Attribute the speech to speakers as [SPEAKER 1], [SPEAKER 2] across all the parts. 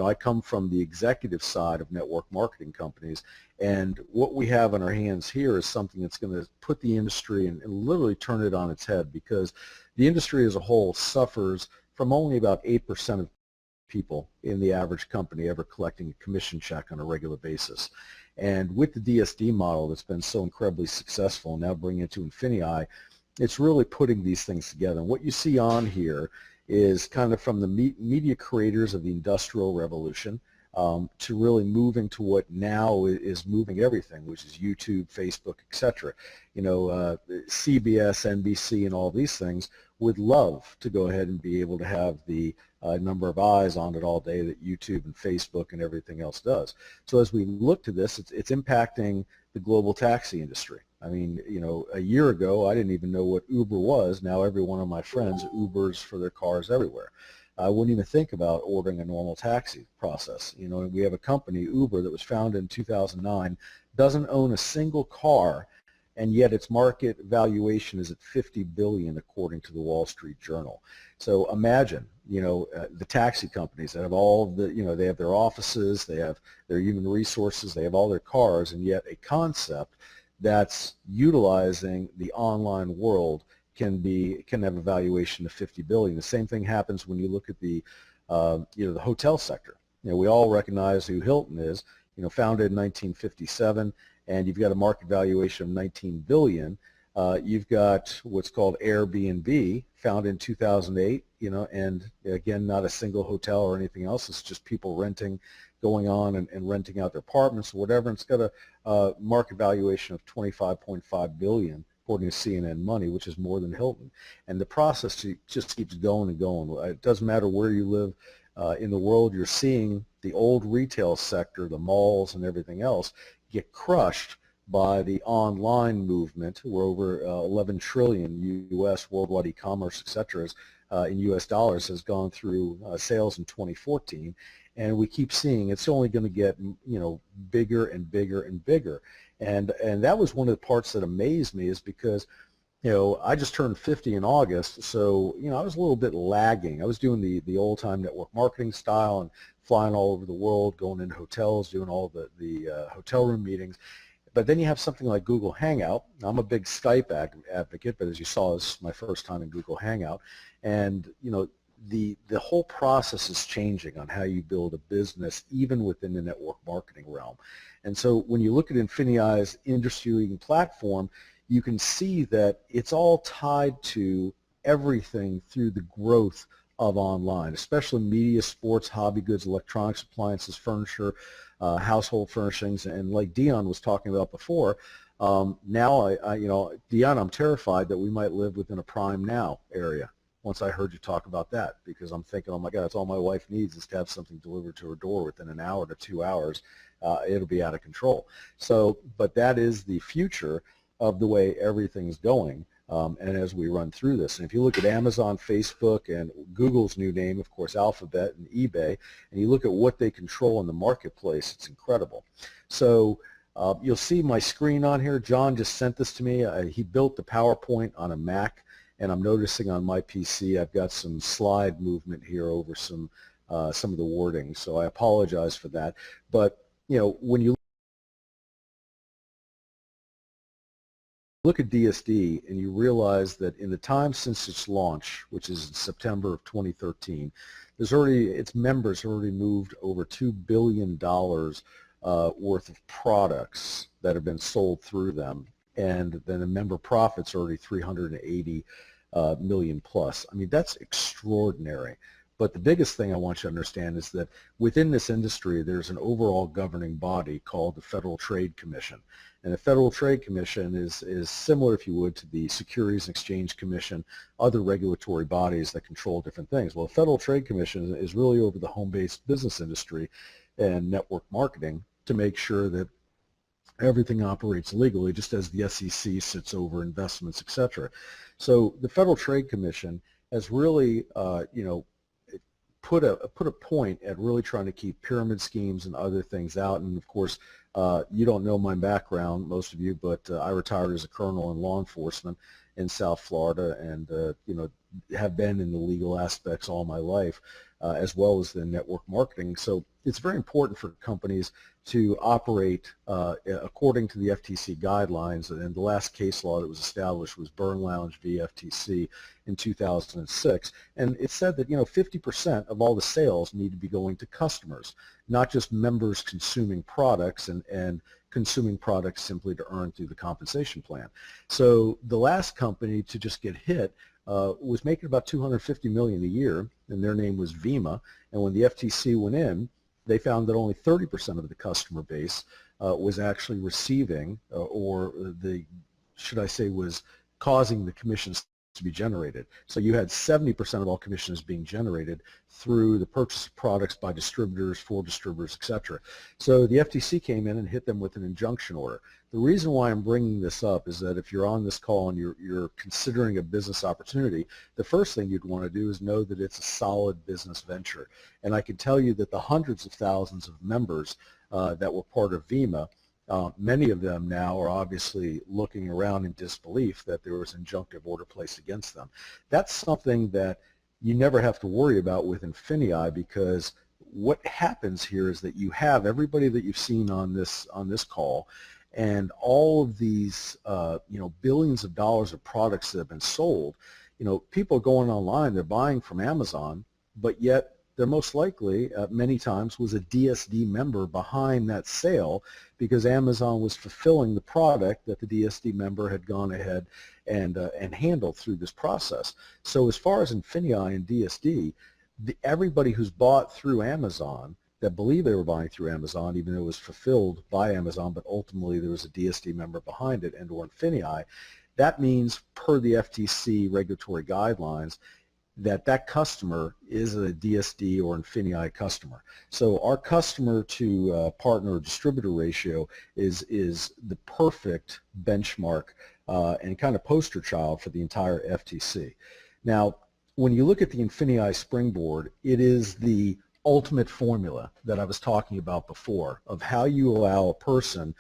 [SPEAKER 1] I come from the executive side of network marketing companies, and what we have in our hands here is something that's going to put the industry and literally turn it on its head, because the industry as a whole suffers from only about 8% of people in the average company ever collecting a commission check on a regular basis. And with the DSD model that's been so incredibly successful, now bringing it to INFINii, it's really putting these things together. And what you see on here is kind of from the media creators of the Industrial Revolution to really moving to what now is moving everything, which is YouTube, Facebook, etc. CBS, NBC, and all these things would love to go ahead and be able to have the number of eyes on it all day that YouTube and Facebook and everything else does. So as we look to this, it's impacting the global taxi industry. I mean, a year ago, I didn't even know what Uber was. Now every one of my friends Ubers for their cars everywhere. I wouldn't even think about ordering a normal taxi process. We have a company, Uber, that was founded in 2009, doesn't own a single car, and yet its market valuation is at $50 billion according to the Wall Street Journal. So imagine, the taxi companies that have all the, they have their offices, they have their human resources, they have all their cars, and yet a concept that's utilizing the online world can have a valuation of $50 billion. The same thing happens when you look at the the hotel sector. We all recognize who Hilton is, founded in 1957, and you've got a market valuation of $19 billion. You've got what's called Airbnb, founded in 2008, and again, not a single hotel or anything else. It's just people going on and renting out their apartments or whatever. And it's got a market valuation of $25.5 billion, according to CNN Money, which is more than Hilton. And the process just keeps going and going. It doesn't matter where you live in the world. You're seeing the old retail sector, the malls and everything else, get crushed by the online movement, where over 11 trillion U.S. worldwide e-commerce, et cetera, in U.S. dollars has gone through sales in 2014, and we keep seeing it's only going to get bigger and bigger and bigger, and that was one of the parts that amazed me, is because I just turned 50 in August, so I was a little bit lagging. I was doing the old-time network marketing style and flying all over the world, going into hotels, doing all the hotel room meetings. But then you have something like Google Hangout. I'm a big Skype advocate, but as you saw, this is my first time in Google Hangout. And the whole process is changing on how you build a business, even within the network marketing realm. And so when you look at INFINii's industry-leading platform, you can see that it's all tied to everything through the growth of online, especially media, sports, hobby goods, electronics, appliances, furniture, household furnishings, and like Dion was talking about before, now Dion, I'm terrified that we might live within a Prime Now area. Once I heard you talk about that, because I'm thinking, oh my God, that's all my wife needs is to have something delivered to her door within an hour to 2 hours. It'll be out of control. So, but that is the future of the way everything's going. And as we run through this, and if you look at Amazon, Facebook, and Google's new name, of course, Alphabet and eBay, and you look at what they control in the marketplace, it's incredible. So you'll see my screen on here. John just sent this to me. He built the PowerPoint on a Mac, and I'm noticing on my PC I've got some slide movement here over some of the wording, so I apologize for that. But when you look at DSD and you realize that in the time since its launch, which is in September of 2013, its members have already moved over $2 billion worth of products that have been sold through them, and then the member profits are already 380 million plus. I mean, that's extraordinary. But the biggest thing I want you to understand is that within this industry, there's an overall governing body called the Federal Trade Commission. And the Federal Trade Commission is similar, if you would, to the Securities and Exchange Commission, other regulatory bodies that control different things. Well, the Federal Trade Commission is really over the home-based business industry and network marketing to make sure that everything operates legally, just as the SEC sits over investments, et cetera. So the Federal Trade Commission has really, put a point at really trying to keep pyramid schemes and other things out. And of course, You don't know my background, most of you, but I retired as a colonel in law enforcement in South Florida, and have been in the legal aspects all my life, as well as the network marketing. So it's very important for companies to operate according to the FTC guidelines, and the last case law that was established was Burn Lounge v. FTC in 2006, and it said that 50% of all the sales need to be going to customers, not just members consuming products and consuming products simply to earn through the compensation plan. So the last company to just get hit was making about $250 million a year, and their name was Vima. And when the FTC went in, they found that only 30% of the customer base was actually receiving, should I say, was causing the commissions to be generated. So you had 70% of all commissions being generated through the purchase of products by distributors, for distributors, etc. So the FTC came in and hit them with an injunction order. The reason why I'm bringing this up is that if you're on this call and you're considering a business opportunity, the first thing you'd want to do is know that it's a solid business venture. And I can tell you that the hundreds of thousands of members that were part of Vima, many of them now are obviously looking around in disbelief that there was an injunctive order placed against them. That's something that you never have to worry about with INFINii, because what happens here is that you have everybody that you've seen on this call, and all of these billions of dollars of products that have been sold. People going online, they're buying from Amazon, but yet there most likely, many times, was a DSD member behind that sale, because Amazon was fulfilling the product that the DSD member had gone ahead and handled through this process. So as far as INFINii and DSD, everybody who's bought through Amazon, that believed they were buying through Amazon, even though it was fulfilled by Amazon, but ultimately there was a DSD member behind it, and or INFINii, that means, per the FTC regulatory guidelines, that customer is a DSD or INFINii customer. So our customer to partner or distributor ratio is the perfect benchmark and kind of poster child for the entire FTC. Now, when you look at the INFINii Springboard, it is the ultimate formula that I was talking about before, of how you allow a person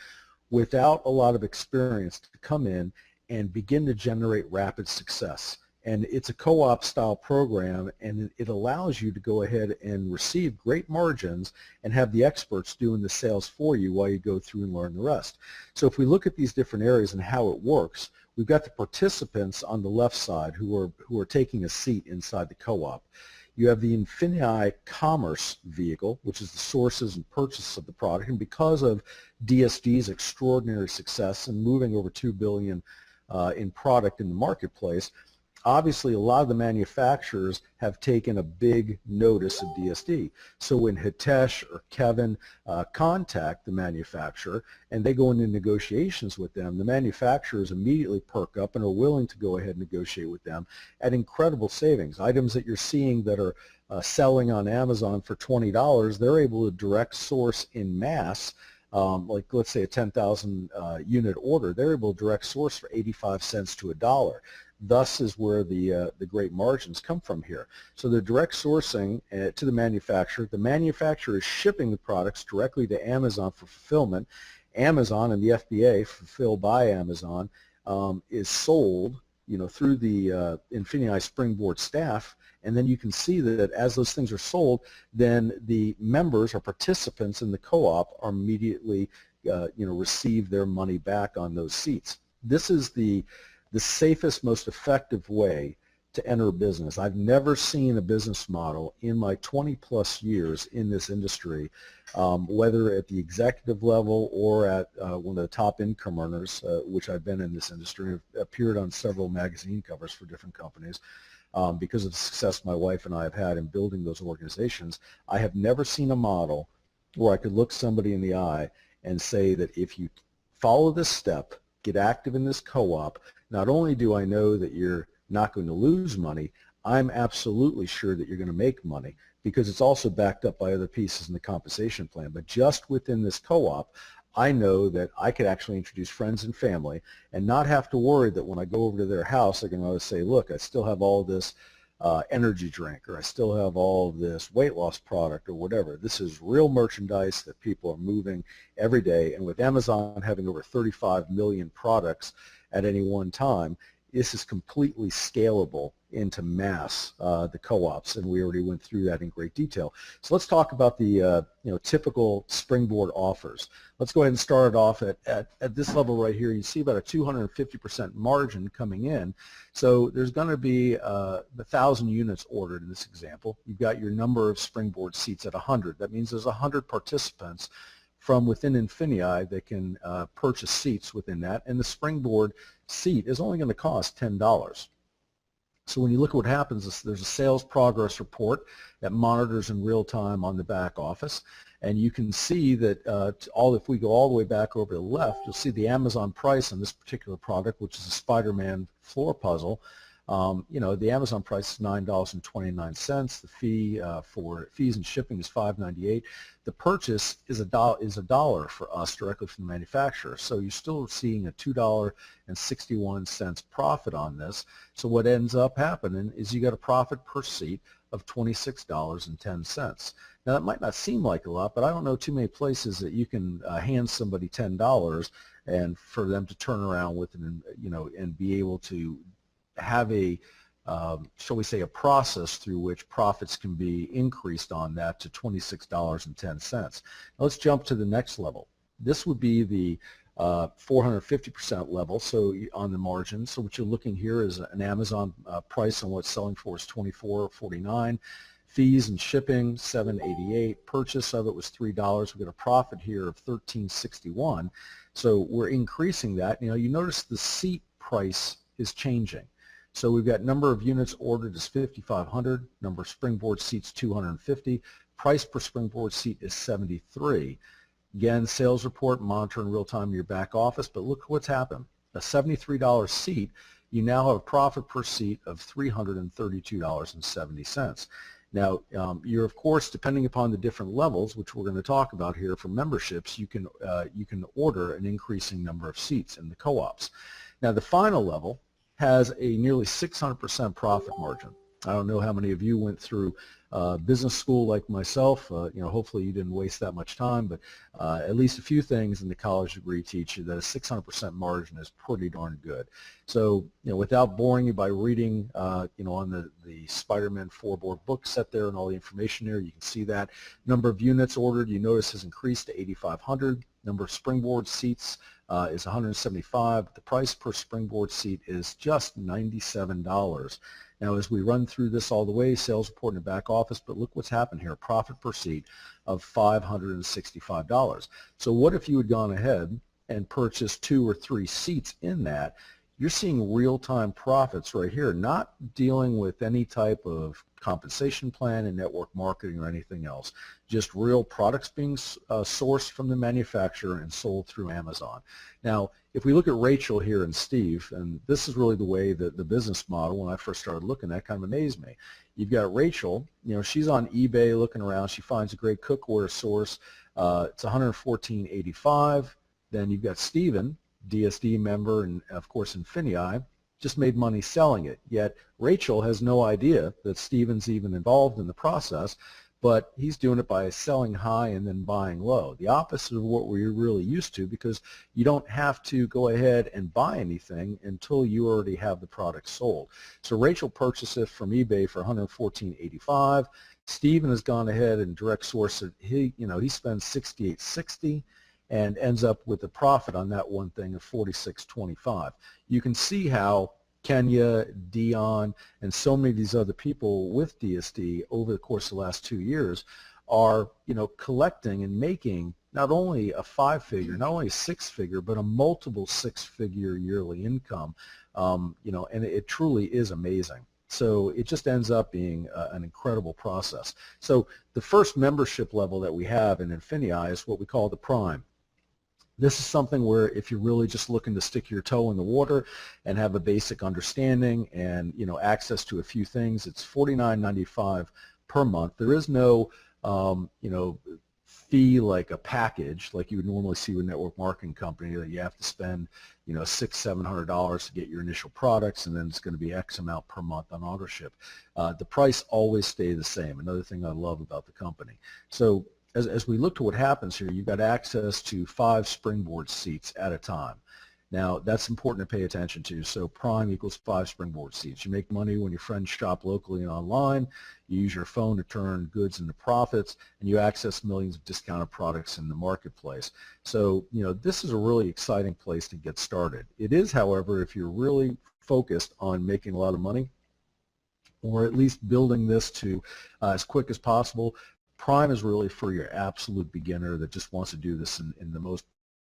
[SPEAKER 1] without a lot of experience to come in and begin to generate rapid success. And it's a co-op style program, and it allows you to go ahead and receive great margins and have the experts doing the sales for you while you go through and learn the rest. So if we look at these different areas and how it works, we've got the participants on the left side who are taking a seat inside the co-op. You have the INFINii Commerce vehicle, which is the sources and purchase of the product, and because of DSD's extraordinary success and moving over $2 billion in product in the marketplace, obviously a lot of the manufacturers have taken a big notice of DSD. So when Hitesh or Kevin contact the manufacturer and they go into negotiations with them, the manufacturers immediately perk up and are willing to go ahead and negotiate with them at incredible savings. Items that you're seeing that are selling on Amazon for $20, they're able to direct source in mass. Like let's say a 10,000 unit order, they're able to direct source for 85 cents to $1. Thus is where the great margins come from here. So they're direct sourcing to the manufacturer. The manufacturer is shipping the products directly to Amazon for fulfillment. Amazon and the FBA, fulfilled by Amazon, is sold through the INFINii Springboard staff. And then you can see that as those things are sold, then the members or participants in the co-op are immediately receive their money back on those seats. This is the safest, most effective way to enter a business. I've never seen a business model in my 20-plus years in this industry, whether at the executive level or at one of the top income earners, which I've been in this industry. I've appeared on several magazine covers for different companies. Because of the success my wife and I have had in building those organizations, I have never seen a model where I could look somebody in the eye and say that if you follow this step, get active in this co-op, not only do I know that you're not going to lose money, I'm absolutely sure that you're going to make money, because it's also backed up by other pieces in the compensation plan. But just within this co-op, I know that I could actually introduce friends and family and not have to worry that when I go over to their house, they're going to say, look, I still have all this energy drink, or I still have all of this weight loss product or whatever. This is real merchandise that people are moving every day, and with Amazon having over 35 million products at any one time, this is completely scalable into mass, the co-ops, and we already went through that in great detail. So let's talk about the typical springboard offers. Let's go ahead and start it off at this level right here. You see about a 250% margin coming in. So there's going to be 1,000 units ordered in this example. You've got your number of springboard seats at 100. That means there's 100 participants from within INFINii that can purchase seats within that, and the springboard seat is only going to cost $10. So when you look at what happens, there's a sales progress report that monitors in real time on the back office, and you can see that if we go all the way back over to the left, you'll see the Amazon price on this particular product, which is a Spider-Man floor puzzle. The Amazon price is $9.29. The fee for fees and shipping is $5.98. The purchase is $1 for us directly from the manufacturer. So you're still seeing a $2.61 profit on this. So what ends up happening is you got a profit per seat of $26.10. Now that might not seem like a lot, but I don't know too many places that you can hand somebody $10 and for them to turn around with it, and be able to have a, shall we say, a process through which profits can be increased on that to $26.10. Now let's jump to the next level. This would be the 450% level, so on the margin. So what you're looking here is an Amazon price on what's selling for is $24.49. Fees and shipping $7.88. Purchase of it was $3. We get a profit here of $13.61. So we're increasing that. You notice the seat price is changing. So we've got number of units ordered is 5,500, number of springboard seats 250, price per springboard seat is 73. Again, sales report, monitor in real time in your back office, but look what's happened. A $73 seat, you now have a profit per seat of $332.70. Now, you're, of course, depending upon the different levels, which we're going to talk about here for memberships, you can order an increasing number of seats in the co-ops. Now, the final level has a nearly 600% profit margin. I don't know how many of you went through business school like myself. Hopefully you didn't waste that much time, but at least a few things in the college degree teach you that a 600% margin is pretty darn good. So, without boring you by reading, on the Spider-Man 4-board book set there and all the information there, you can see that. Number of units ordered, you notice, has increased to 8,500. Number of springboard seats is 175. The price per springboard seat is just $97. Now, as we run through this all the way, sales report in the back office, but look what's happened here, profit per seat of $565. So what if you had gone ahead and purchased 2 or 3 seats in that? You're seeing real-time profits right here, not dealing with any type of compensation plan and network marketing or anything else, just real products being sourced from the manufacturer and sold through Amazon. Now, if we look at Rachel here and Steve, and this is really the way that the business model, when I first started looking at, kind of amazed me. You've got Rachel, she's on eBay looking around. She finds a great cookware source. It's $114.85. Then you've got Steven, DSD member, and of course INFINii, just made money selling it. Yet Rachel has no idea that Steven's even involved in the process, but he's doing it by selling high and then buying low. The opposite of what we're really used to, because you don't have to go ahead and buy anything until you already have the product sold. So Rachel purchased it from eBay for $114.85. Steven has gone ahead and direct sourced it. He spends $68.60 and ends up with a profit on that one thing of $46.25. You can see how Kenya, Dion, and so many of these other people with DSD over the course of the last 2 years are, collecting and making not only a 5-figure, not only a 6-figure, but a multiple 6-figure yearly income, and it truly is amazing. So it just ends up being an incredible process. So the first membership level that we have in INFINii is what we call the Prime. This is something where if you're really just looking to stick your toe in the water and have a basic understanding and access to a few things, it's $49.95 per month. There is no fee like a package, like you would normally see with a network marketing company, that you have to spend, you know, $600-700 to get your initial products, and then it's going to be X amount per month on auto ship. The price always stay the same. Another thing I love about the company. So as we look to what happens here, you've got access to 5 springboard seats at a time. Now, that's important to pay attention to. So Prime equals 5 springboard seats. You make money when your friends shop locally and online. You use your phone to turn goods into profits, and you access millions of discounted products in the marketplace. So, you know, this is a really exciting place to get started. It is, however, if you're really focused on making a lot of money, or at least building this to as quick as possible, Prime is really for your absolute beginner that just wants to do this in the most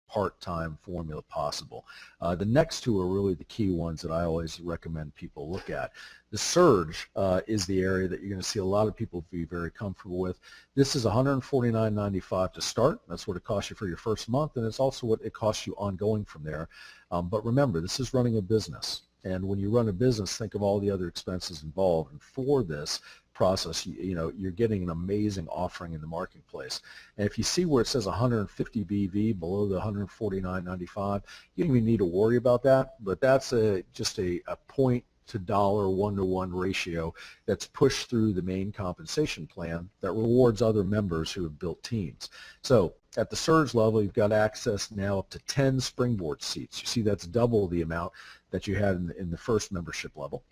[SPEAKER 1] part-time formula possible. The next two are really the key ones that I always recommend people look at. The Surge is the area that you're going to see a lot of people be very comfortable with. This is $149.95 to start. That's what it costs you for your first month, and it's also what it costs you ongoing from there. But remember, this is running a business. And when you run a business, think of all the other expenses involved. And for this process, you know, you're getting an amazing offering in the marketplace. And if you see where it says 150 BV below the $149.95, you don't even need to worry about that. But that's just a point to dollar one-to-one ratio that's pushed through the main compensation plan that rewards other members who have built teams. So at the Surge level, you've got access now up to 10 springboard seats. You see that's double the amount that you had in the first membership level.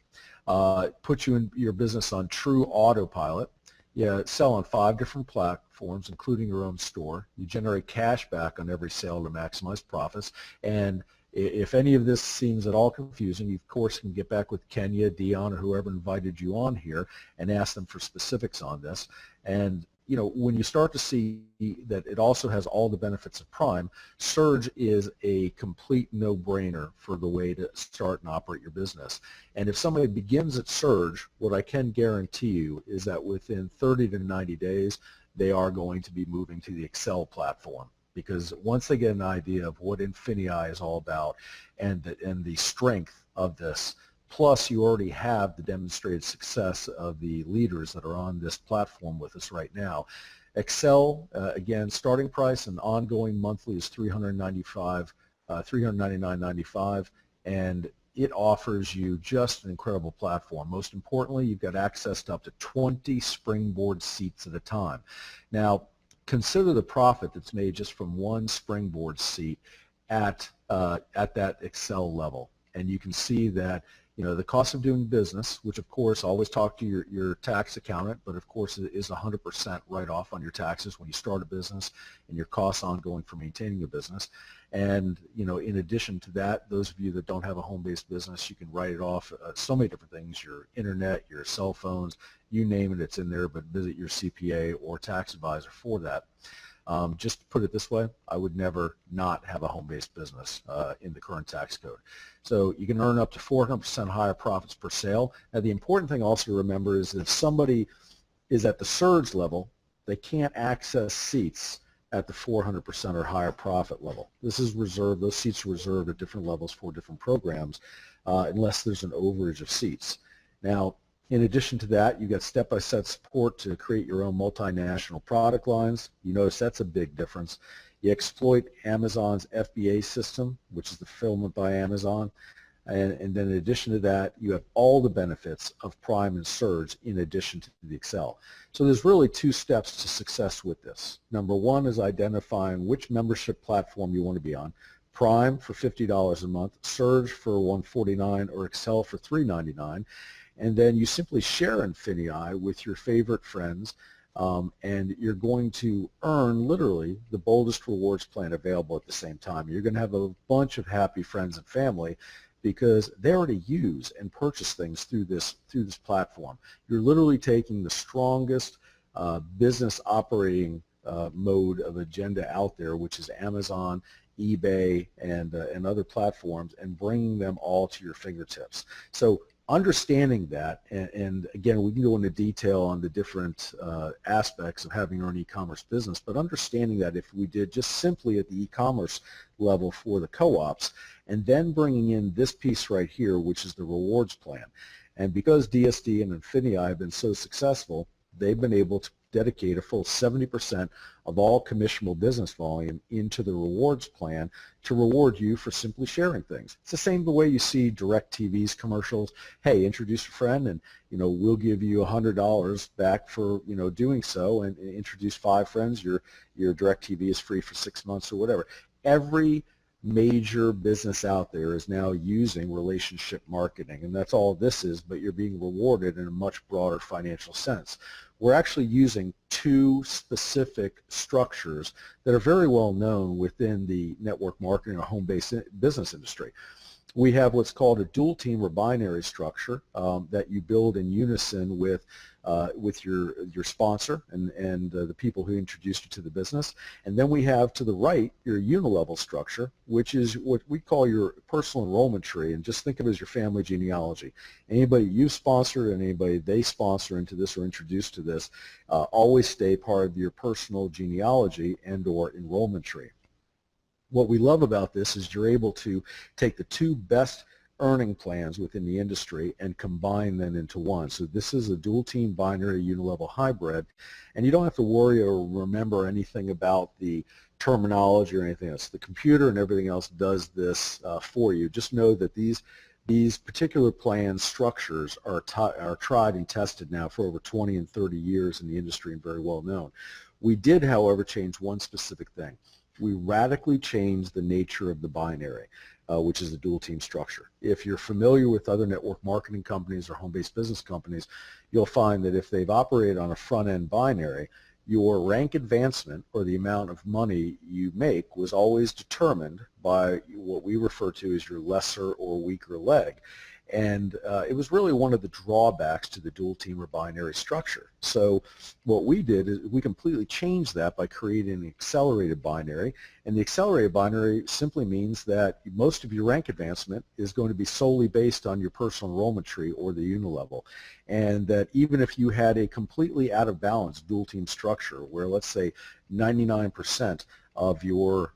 [SPEAKER 1] Puts you in your business on true autopilot. You sell on 5 different platforms, including your own store. You generate cash back on every sale to maximize profits. And if any of this seems at all confusing, you of course can get back with Kenya, Dion, or whoever invited you on here and ask them for specifics on this. And you know, when you start to see that it also has all the benefits of Prime, Surge is a complete no-brainer for the way to start and operate your business. And if somebody begins at Surge, what I can guarantee you is that within 30 to 90 days, they are going to be moving to the Excel platform. Because once they get an idea of what INFINii is all about and the strength of this, plus you already have the demonstrated success of the leaders that are on this platform with us right now. Excel, again, starting price and ongoing monthly is $399.95, and it offers you just an incredible platform. Most importantly, you've got access to up to 20 springboard seats at a time. Now, consider the profit that's made just from one springboard seat at that Excel level, and you can see that, you know, the cost of doing business, which of course always talk to your tax accountant, but of course it is 100% write-off on your taxes when you start a business and your costs ongoing for maintaining a business. And, you know, in addition to that, those of you that don't have a home-based business, you can write it off so many different things, your internet, your cell phones, you name it, it's in there, but visit your CPA or tax advisor for that. Just to put it this way, I would never not have a home-based business in the current tax code. So you can earn up to 400% higher profits per sale. Now the important thing also to remember is that if somebody is at the Surge level, they can't access seats at the 400% or higher profit level. This is reserved, those seats are reserved at different levels for different programs unless there's an overage of seats. Now, in addition to that, you've got step-by-step support to create your own multinational product lines. You notice that's a big difference. You exploit Amazon's FBA system, which is the fulfillment by Amazon. And then in addition to that, you have all the benefits of Prime and Surge in addition to the Excel. So there's really 2 steps to success with this. Number 1 is identifying which membership platform you want to be on. Prime for $50 a month, Surge for $149, or Excel for $399. And then you simply share INFINii with your favorite friends, and you're going to earn literally the boldest rewards plan available at the same time. You're going to have a bunch of happy friends and family because they already use and purchase things through this platform. You're literally taking the strongest business operating mode of agenda out there, which is Amazon, eBay, and other platforms, and bringing them all to your fingertips. So understanding that, and again, we can go into detail on the different aspects of having your own e-commerce business, but understanding that if we did just simply at the e-commerce level for the co-ops, and then bringing in this piece right here, which is the rewards plan. And because DSD and INFINii have been so successful, they've been able to dedicate a full 70% of all commissionable business volume into the rewards plan to reward you for simply sharing things. It's the same the way you see DirecTV's commercials. Hey, introduce a friend and we'll give you $100 back for doing so, and introduce 5 friends, your DirecTV is free for 6 months or whatever. Every major business out there is now using relationship marketing, and that's all this is, but you're being rewarded in a much broader financial sense. We're actually using 2 specific structures that are very well known within the network marketing or home-based business industry. We have what's called a dual team or binary structure that you build in unison with your sponsor and the people who introduced you to the business. And then we have to the right your unilevel structure, which is what we call your personal enrollment tree. And just think of it as your family genealogy. Anybody you sponsor and anybody they sponsor into this or introduced to this always stay part of your personal genealogy and or enrollment tree. What we love about this is you're able to take the 2 best earning plans within the industry and combine them into one. So this is a dual team binary unilevel hybrid, and you don't have to worry or remember anything about the terminology or anything else. The computer and everything else does this for you. Just know that these particular plan structures are tried and tested now for over 20 and 30 years in the industry and very well known. We did, however, change one specific thing. We radically changed the nature of the binary, which is the dual team structure. If you're familiar with other network marketing companies or home-based business companies, you'll find that if they've operated on a front-end binary, your rank advancement or the amount of money you make was always determined by what we refer to as your lesser or weaker leg. And it was really one of the drawbacks to the dual team or binary structure. So what we did is we completely changed that by creating an accelerated binary. And the accelerated binary simply means that most of your rank advancement is going to be solely based on your personal enrollment tree or the unilevel. And that even if you had a completely out of balance dual team structure where, let's say, 99% of your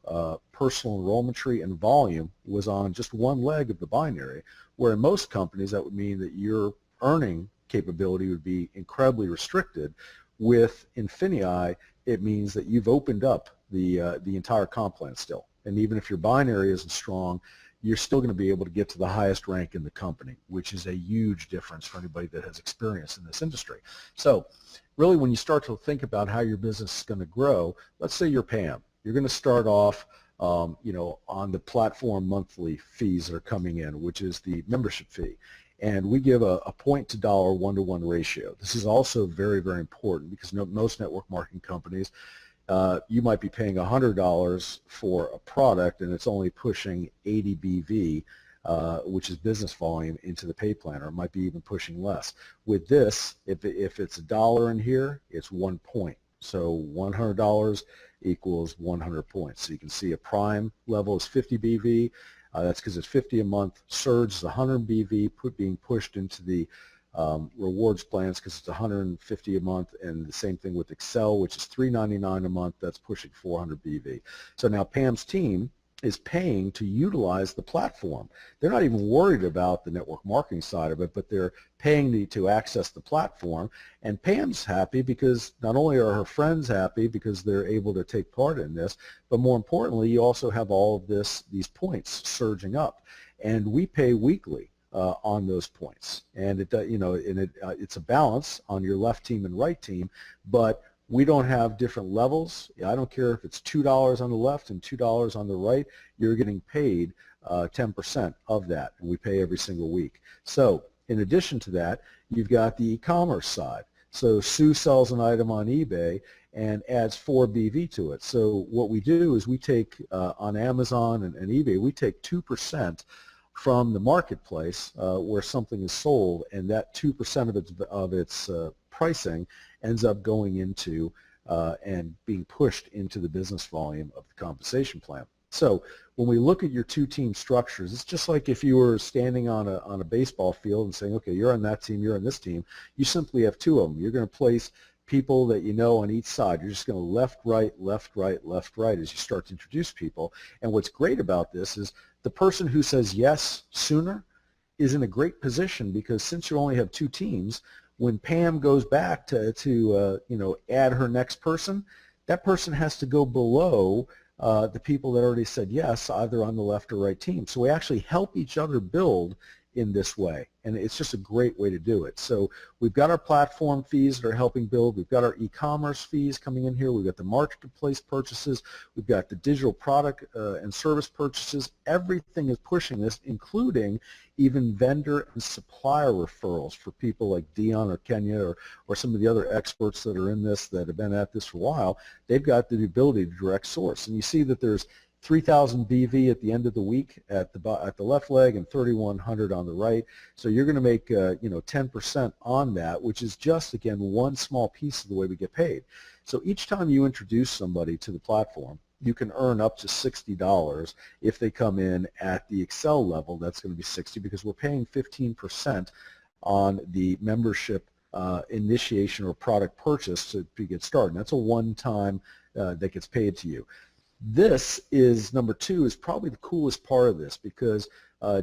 [SPEAKER 1] personal enrollment tree and volume was on just one leg of the binary, where in most companies that would mean that your earning capability would be incredibly restricted. With INFINii, it means that you've opened up the entire comp plan still. And even if your binary isn't strong, you're still going to be able to get to the highest rank in the company, which is a huge difference for anybody that has experience in this industry. So really, when you start to think about how your business is going to grow, let's say you're Pam. You're going to start off on the platform monthly fees that are coming in, which is the membership fee. And we give a point to dollar 1-to-1 ratio. This is also very, very important because most network marketing companies, you might be paying $100 for a product and it's only pushing 80 BV, which is business volume, into the pay plan, or it might be even pushing less. With this, if it's $1 in here, it's 1 point. So $100 equals 100 points. So you can see a prime level is 50 BV. That's because it's 50 a month. Surge is 100 BV being pushed into the rewards plans because it's 150 a month, and the same thing with Excel, which is $399 a month. That's pushing 400 BV. So now Pam's team is paying to utilize the platform. They're not even worried about the network marketing side of it, but they're paying to access the platform. And Pam's happy because not only are her friends happy because they're able to take part in this, but more importantly, you also have all of these points surging up. And we pay weekly on those points. And it's a balance on your left team and right team, but we don't have different levels. I don't care if it's $2 on the left and $2 on the right, you're getting paid 10% of that, and we pay every single week. So in addition to that, you've got the e-commerce side. So Sue sells an item on eBay and adds 4 BV to it. So what we do is we take, on Amazon and eBay, we take 2% from the marketplace where something is sold, and that 2% of its pricing ends up going into and being pushed into the business volume of the compensation plan. So when we look at your 2-team structures, it's just like if you were standing on a baseball field and saying, okay, you're on that team, you're on this team. You simply have 2 of them. You're going to place people that you know on each side. You're just going to left, right, left, right, left, right as you start to introduce people. And what's great about this is the person who says yes sooner is in a great position, because since you only have 2 teams, when Pam goes back to add her next person, that person has to go below the people that already said yes, either on the left or right team. So we actually help each other build in this way, and it's just a great way to do it. So we've got our platform fees that are helping build, we've got our e-commerce fees coming in here, we've got the marketplace purchases, we've got the digital product and service purchases. Everything is pushing this, including even vendor and supplier referrals for people like Dion or Kenya or some of the other experts that are in this that have been at this for a while. They've got the ability to direct source, and you see that there's 3,000 BV at the end of the week at the left leg and 3,100 on the right. So you're going to make 10% on that, which is just, again, one small piece of the way we get paid. So each time you introduce somebody to the platform, you can earn up to $60 if they come in at the Excel level. That's going to be 60 because we're paying 15% on the membership initiation or product purchase to get started. And that's a one-time that gets paid to you. This is, number two, is probably the coolest part of this, because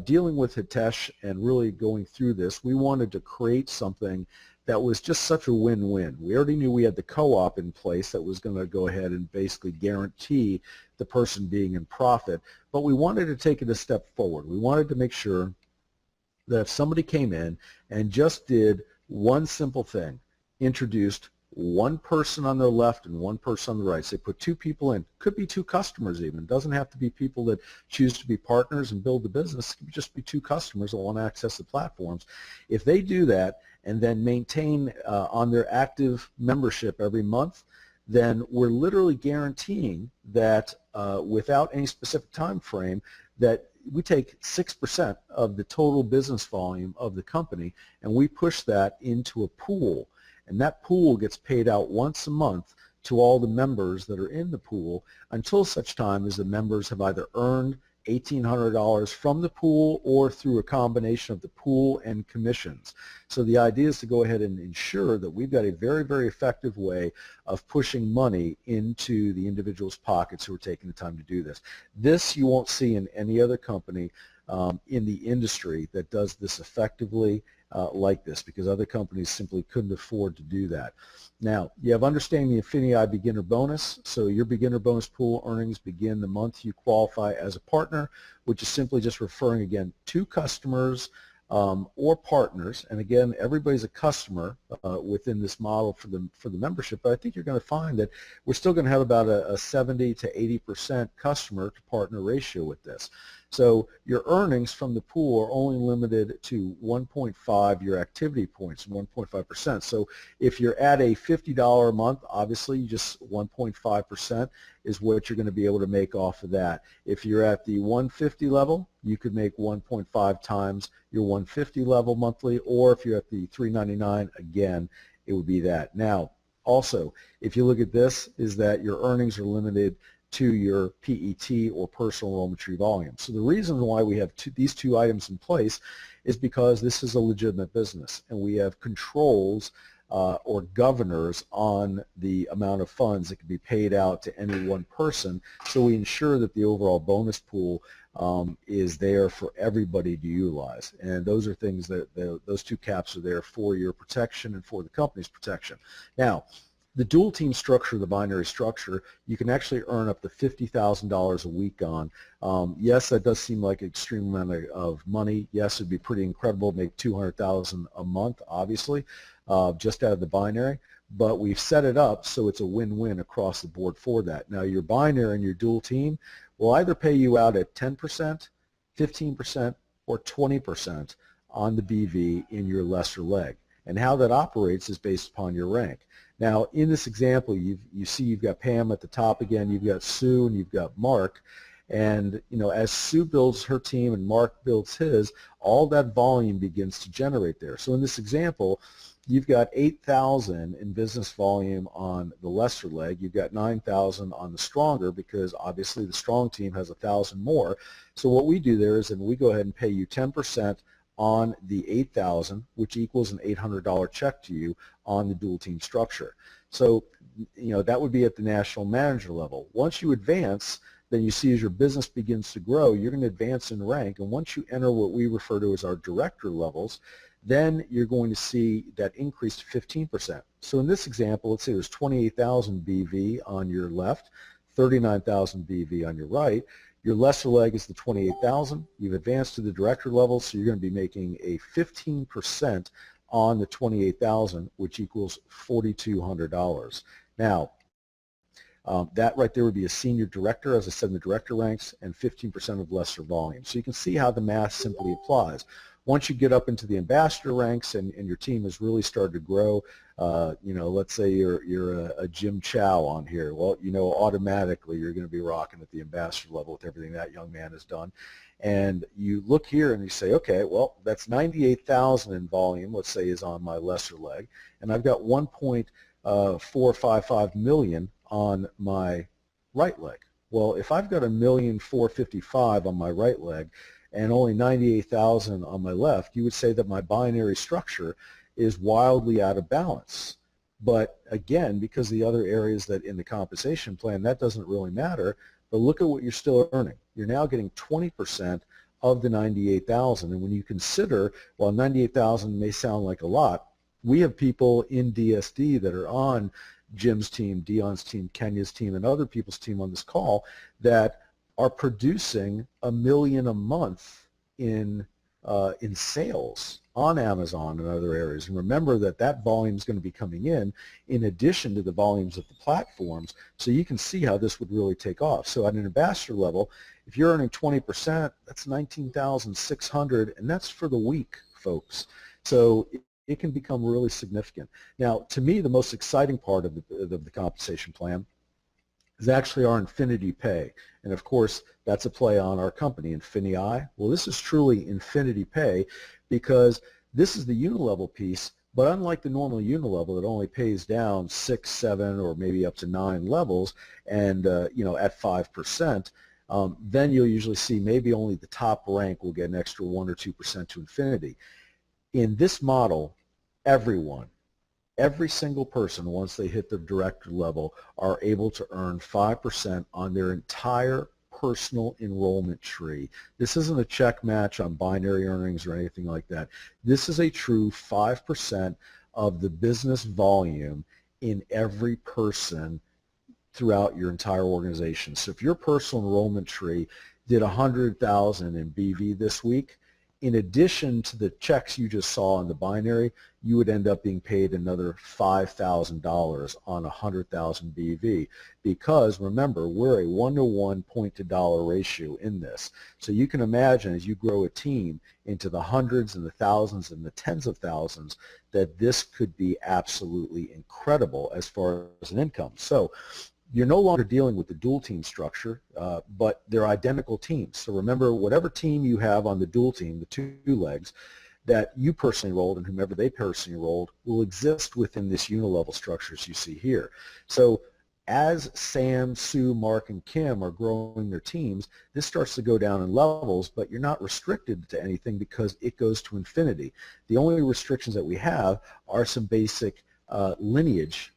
[SPEAKER 1] dealing with Hitesh and really going through this, we wanted to create something that was just such a win-win. We already knew we had the co-op in place that was going to go ahead and basically guarantee the person being in profit, but we wanted to take it a step forward. We wanted to make sure that if somebody came in and just did one simple thing, introduced one person on their left and one person on the right. So they put two people in. Could be two customers even. It doesn't have to be people that choose to be partners and build the business. It could just be two customers that want to access the platforms. If they do that and then maintain on their active membership every month, then we're literally guaranteeing that without any specific time frame, that we take 6% of the total business volume of the company and we push that into a pool. And that pool gets paid out once a month to all the members that are in the pool until such time as the members have either earned $1,800 from the pool or through a combination of the pool and commissions. So the idea is to go ahead and ensure that we've got a very, very effective way of pushing money into the individual's pockets who are taking the time to do this. This you won't see in any other company in the industry that does this effectively like this, because other companies simply couldn't afford to do that. Now, you have understanding the INFINii beginner bonus. So your beginner bonus pool earnings begin the month you qualify as a partner, which is simply just referring, again, to customers or partners. And again, everybody's a customer within this model for the membership, but I think you're going to find that we're still going to have about a 70 to 80% customer to partner ratio with this. So your earnings from the pool are only limited to 1.5 your activity points, 1.5%. So if you're at a $50 a month, obviously just 1.5% is what you're going to be able to make off of that. If you're at the 150 level, you could make 1.5 times your 150 level monthly, or if you're at the 399, again, it would be that. Now, also, if you look at this, is that your earnings are limited to your PET or personal enrollment tree volume. So the reason why we have these two items in place is because this is a legitimate business and we have controls or governors on the amount of funds that can be paid out to any one person. So we ensure that the overall bonus pool is there for everybody to utilize. And those are things that those two caps are there for your protection and for the company's protection. Now, the dual team structure, the binary structure, you can actually earn up to $50,000 a week on. Yes, that does seem like an extreme amount of money. Yes, it'd be pretty incredible to make $200,000 a month, obviously, just out of the binary. But we've set it up so it's a win-win across the board for that. Now, your binary and your dual team will either pay you out at 10%, 15%, or 20% on the BV in your lesser leg. And how that operates is based upon your rank. Now, in this example, you see you've got Pam at the top again, you've got Sue, and you've got Mark. And as Sue builds her team and Mark builds his, all that volume begins to generate there. So in this example, you've got 8,000 in business volume on the lesser leg. You've got 9,000 on the stronger, because obviously the strong team has 1,000 more. So what we do there is, and we go ahead and pay you 10% on the 8,000, which equals an $800 check to you on the dual team structure. So, that would be at the national manager level. Once you advance, then you see as your business begins to grow, you're going to advance in rank. And once you enter what we refer to as our director levels, then you're going to see that increase to 15%. So in this example, let's say there's 28,000 BV on your left, 39,000 BV on your right. Your lesser leg is the 28,000. You've advanced to the director level, so you're going to be making a 15% on the 28,000, which equals $4,200. Now, that right there would be a senior director, as I said, in the director ranks, and 15% of lesser volume. So you can see how the math simply applies. Once you get up into the ambassador ranks and your team has really started to grow, let's say you're a Jim Chow on here. Well, automatically you're going to be rocking at the ambassador level with everything that young man has done. And you look here and you say, okay, well, that's 98,000 in volume, let's say, is on my lesser leg, and I've got 1.455 million on my right leg. Well, if I've got 1,455,000 on my right leg and only 98,000 on my left, you would say that my binary structure is wildly out of balance. But again, because the other areas that in the compensation plan, that doesn't really matter, but look at what you're still earning. You're now getting 20% of the 98,000, and when you consider, while 98,000 may sound like a lot, we have people in DSD that are on Jim's team, Dion's team, Kenya's team, and other people's team on this call that are producing $1 million a month in sales on Amazon and other areas. And remember that volume is going to be coming in addition to the volumes of the platforms. So you can see how this would really take off. So at an ambassador level, if you're earning 20%, that's 19,600, and that's for the week, folks. So it can become really significant. Now, to me, the most exciting part of the compensation plan is actually our INFINIi Pay. And of course, that's a play on our company, INFINii. Well, this is truly INFINIi Pay because this is the unilevel piece, but unlike the normal unilevel that only pays down 6, 7, or maybe up to 9 levels and at 5%, then you'll usually see maybe only the top rank will get an extra 1 or 2% to INFINIi. In this model, every single person, once they hit the director level, are able to earn 5% on their entire personal enrollment tree. This isn't a check match on binary earnings or anything like that. This is a true 5% of the business volume in every person throughout your entire organization. So if your personal enrollment tree did 100,000 in BV this week, in addition to the checks you just saw in the binary, you would end up being paid another $5,000 on 100,000 BV because, remember, we're a 1-to-1 point-to-dollar ratio in this. So you can imagine as you grow a team into the hundreds and the thousands and the tens of thousands that this could be absolutely incredible as far as an income. So you're no longer dealing with the dual team structure, but they're identical teams. So remember, whatever team you have on the dual team, the two legs, that you personally enrolled and whomever they personally enrolled will exist within this unilevel structure as you see here. So as Sam, Sue, Mark, and Kim are growing their teams, this starts to go down in levels, but you're not restricted to anything because it goes to INFINIi. The only restrictions that we have are some basic lineage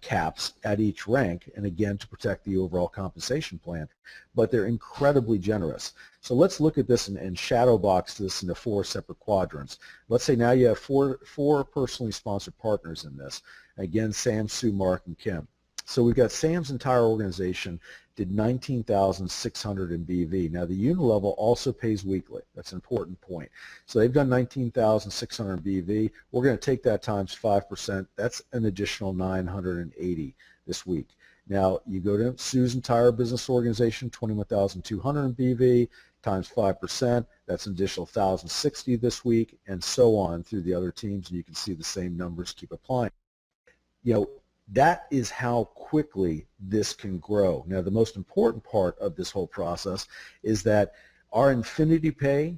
[SPEAKER 1] caps at each rank, and again to protect the overall compensation plan, but they're incredibly generous. So let's look at this and shadow box this into 4 separate quadrants. Let's say now you have four personally sponsored partners in this. Again, Sam, Sue, Mark, and Kim. So we've got Sam's entire organization did 19,600 in BV. Now the unilevel also pays weekly. That's an important point. So they've done 19,600 in BV. We're going to take that times 5%. That's an additional 980 this week. Now you go to Sue's entire business organization, 21,200 in BV times 5%. That's an additional 1,060 this week, and so on through the other teams. And you can see the same numbers keep applying. That is how quickly this can grow. Now, the most important part of this whole process is that our INFINIi Pay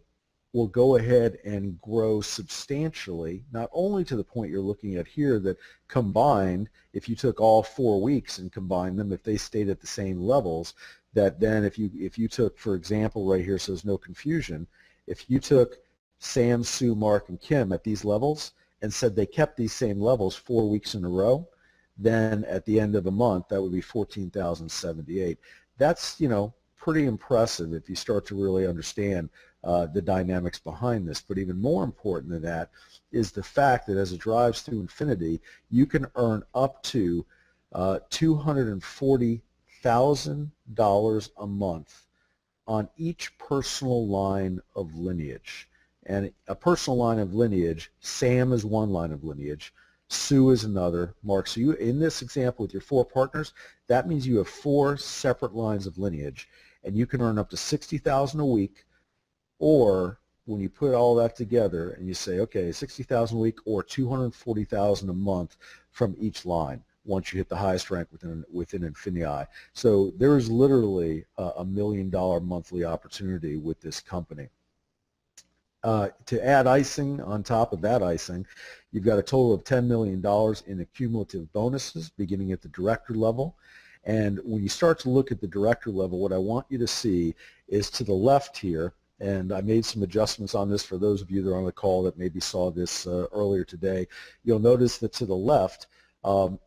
[SPEAKER 1] will go ahead and grow substantially, not only to the point you're looking at here that combined, if you took all 4 weeks and combined them, if they stayed at the same levels, that then if you took, for example, right here, so there's no confusion, if you took Sam, Sue, Mark, and Kim at these levels and said they kept these same levels 4 weeks in a row, then at the end of the month, that would be 14,078. That's, pretty impressive if you start to really understand the dynamics behind this. But even more important than that is the fact that as it drives through INFINiDi, you can earn up to $240,000 a month on each personal line of lineage. And a personal line of lineage, Sam is one line of lineage, Sue is another, Mark. So you, in this example with your 4 partners, that means you have 4 separate lines of lineage, and you can earn up to $60,000 a week, or when you put all that together and you say, okay, $60,000 a week or $240,000 a month from each line once you hit the highest rank within INFINii. So there is literally a $1 million monthly opportunity with this company. To add icing on top of that icing, you've got a total of $10 million in cumulative bonuses beginning at the director level. And when you start to look at the director level, what I want you to see is to the left here, and I made some adjustments on this for those of you that are on the call that maybe saw this earlier today. You'll notice that to the left,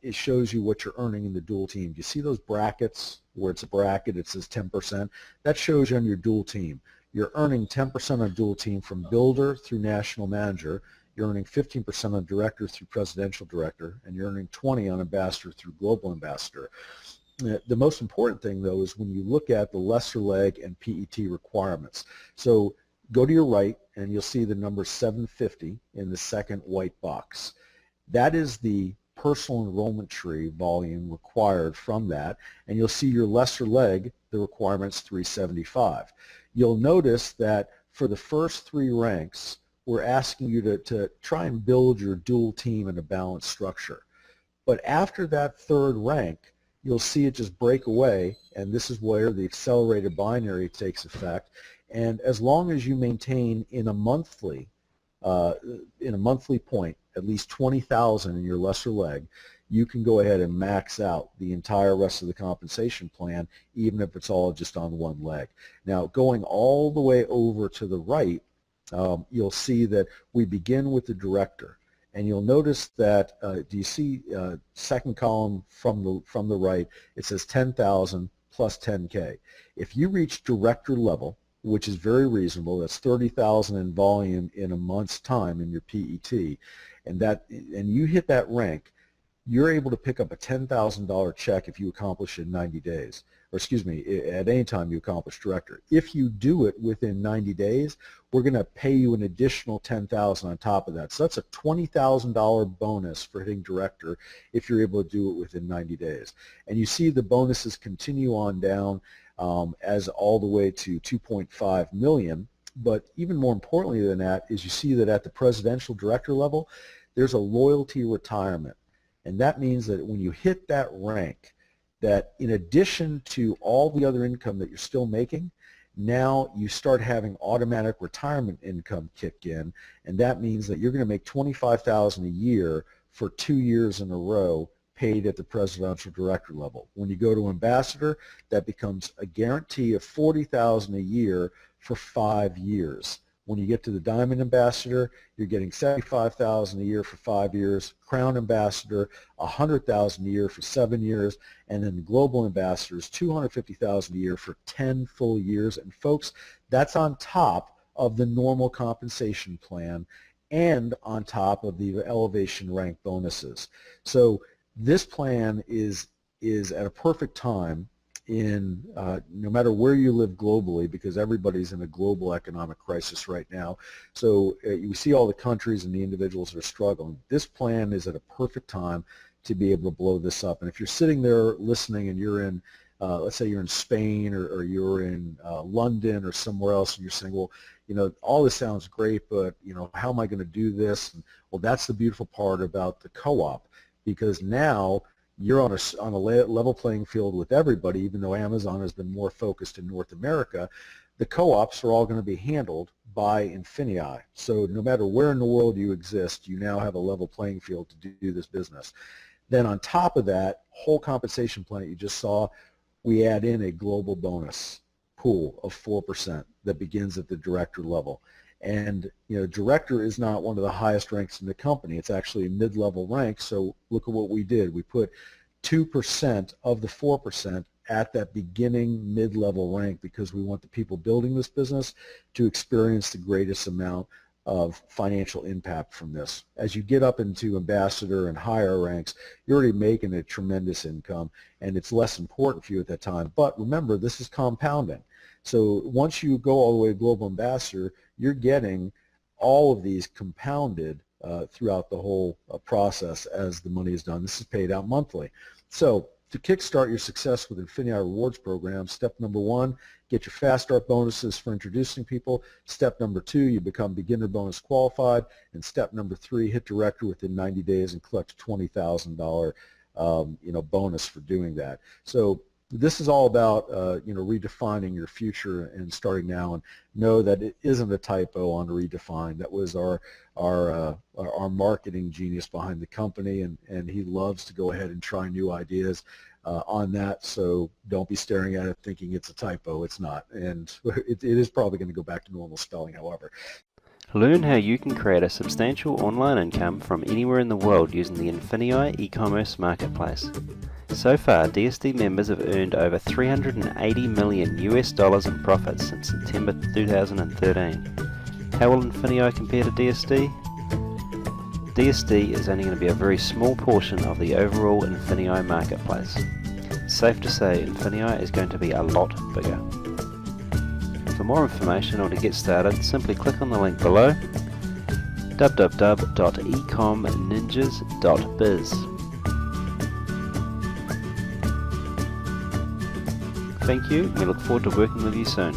[SPEAKER 1] it shows you what you're earning in the dual team. Do you see those brackets where it's a bracket, it says 10%? That shows you on your dual team. You're earning 10% on dual team from builder through national manager. You're earning 15% on director through presidential director, and you're earning 20 on ambassador through global ambassador. The most important thing, though, is when you look at the lesser leg and PET requirements. So go to your right, and you'll see the number 750 in the second white box. That is the personal enrollment tree volume required from that, and you'll see your lesser leg, the requirement's 375. You'll notice that for the first 3 ranks, we're asking you to try and build your dual team in a balanced structure. But after that 3rd rank, you'll see it just break away, and this is where the accelerated binary takes effect. And as long as you maintain in a monthly point at least 20,000 in your lesser leg, you can go ahead and max out the entire rest of the compensation plan, even if it's all just on one leg. Now, going all the way over to the right, you'll see that we begin with the director. And you'll notice that, do you see second column from the right, it says 10,000 plus 10K. If you reach director level, which is very reasonable, that's 30,000 in volume in a month's time in your PET, and you hit that rank, you're able to pick up a $10,000 check if you accomplish it in 90 days, or excuse me, at any time you accomplish director. If you do it within 90 days, we're going to pay you an additional $10,000 on top of that. So that's a $20,000 bonus for hitting director if you're able to do it within 90 days. And you see the bonuses continue on down as all the way to 2.5 million. But even more importantly than that is you see that at the presidential director level, there's a loyalty retirement. And that means that when you hit that rank, that in addition to all the other income that you're still making, now you start having automatic retirement income kick in, and that means that you're going to make $25,000 a year for 2 years in a row paid at the presidential director level. When you go to ambassador, that becomes a guarantee of $40,000 a year for 5 years. When you get to the Diamond Ambassador, you're getting $75,000 a year for 5 years. Crown Ambassador, $100,000 a year for 7 years, and then the Global Ambassador is $250,000 a year for 10 full years. And folks, that's on top of the normal compensation plan and on top of the elevation rank bonuses. So this plan is at a perfect time in no matter where you live globally, because everybody's in a global economic crisis right now. So you see all the countries and the individuals that are struggling. This plan is at a perfect time to be able to blow this up. And if you're sitting there listening and you're in, let's say you're in Spain or you're in London or somewhere else, and you're saying, well, you know, all this sounds great, but, you know, how am I going to do this? And, well, that's the beautiful part about the co-op, because now you're on a level playing field with everybody. Even though Amazon has been more focused in North America, the co-ops are all going to be handled by INFINii. So no matter where in the world you exist, you now have a level playing field to do this business. Then on top of that whole compensation plan that you just saw, we add in a global bonus pool of 4% that begins at the director level. And, you know, director is not one of the highest ranks in the company. It's actually a mid-level rank. So look at what we did. We put 2% of the 4% at that beginning mid-level rank because we want the people building this business to experience the greatest amount of financial impact from this. As you get up into ambassador and higher ranks, you're already making a tremendous income, and it's less important for you at that time. But remember, this is compounding. So once you go all the way to global ambassador, you're getting all of these compounded throughout the whole process as the money is done. This is paid out monthly. So to kickstart your success with INFINii Rewards program, step number 1, get your fast start bonuses for introducing people. Step number 2, you become beginner bonus qualified. And step number 3, hit director within 90 days and collect a $20,000 bonus for doing that. So this is all about redefining your future and starting now, and know that it isn't a typo on redefine. That was our marketing genius behind the company, and he loves to go ahead and try new ideas on that. So don't be staring at it thinking it's a typo. It's not, and it is probably going to go back to normal spelling, however.
[SPEAKER 2] Learn how you can create a substantial online income from anywhere in the world using the INFINii e-commerce marketplace. So far, DSD members have earned over $380 million in profits since September 2013. How will INFINii compare to DSD? DSD is only going to be a very small portion of the overall INFINii marketplace. It's safe to say INFINii is going to be a lot bigger. For more information or to get started, simply click on the link below, www.ecomninjas.biz. Thank you, and we look forward to working with you soon.